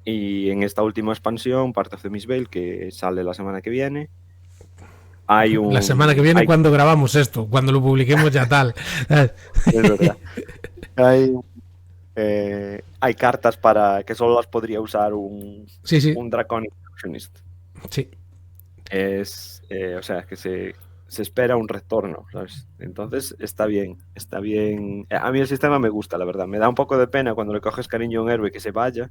Y en esta última expansión, Part of the Misbel, que sale la semana que viene, La semana que viene, cuando grabamos esto, cuando lo publiquemos ya tal. Es verdad. Hay cartas para que solo las podría usar un Draconic Illusionist. Sí. O sea, que se espera un retorno, ¿sabes? Entonces está bien. A mí el sistema me gusta, la verdad. Me da un poco de pena cuando le coges cariño a un héroe que se vaya,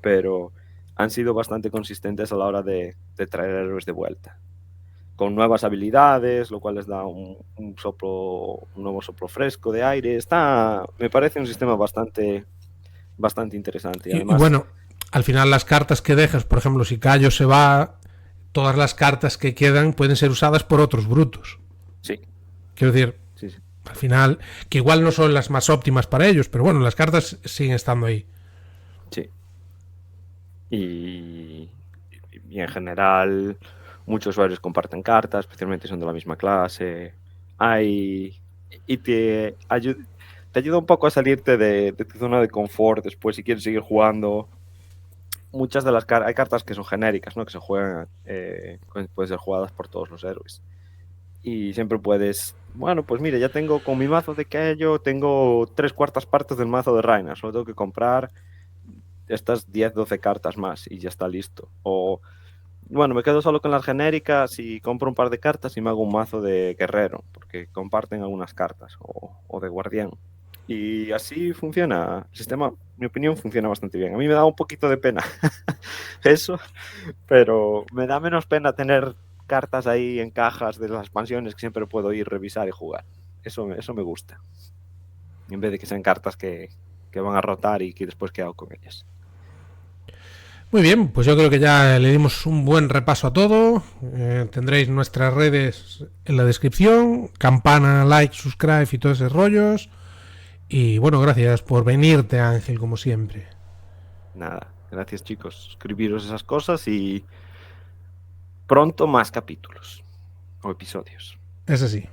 pero han sido bastante consistentes a la hora de traer héroes de vuelta. Con nuevas habilidades, lo cual les da un nuevo soplo fresco de aire. Me parece un sistema bastante interesante. Y bueno, al final las cartas que dejas, por ejemplo, si Cayo se va, todas las cartas que quedan pueden ser usadas por otros brutos. Sí. Quiero decir, sí. Al final, que igual no son las más óptimas para ellos, pero bueno, las cartas siguen estando ahí. Sí. Y en general, muchos usuarios comparten cartas, especialmente son de la misma clase. Y te ayuda un poco a salirte de tu zona de confort después si quieres seguir jugando. Muchas de las hay cartas que son genéricas, ¿no? Que se juegan, pueden ser jugadas por todos los héroes. Y siempre puedes, bueno, pues mire, ya tengo con mi mazo de Kayo, tengo 3/4 partes del mazo de Rayna, solo tengo que comprar estas 10-12 cartas más y ya está listo. O, bueno, me quedo solo con las genéricas y compro un par de cartas y me hago un mazo de guerrero, porque comparten algunas cartas, o de guardián. Y así funciona. El sistema, en mi opinión, funciona bastante bien. A mí me da un poquito de pena eso, pero me da menos pena tener cartas ahí en cajas de las expansiones que siempre puedo ir, revisar y jugar. Eso me gusta. En vez de que sean cartas que van a rotar y que después qué hago con ellas. Muy bien, pues yo creo que ya le dimos un buen repaso a todo. Tendréis nuestras redes en la descripción, campana, like, subscribe y todos esos rollos. Y bueno, gracias por venirte, Ángel, como siempre. Nada, gracias chicos. Suscribiros esas cosas y pronto más capítulos o episodios. Es así.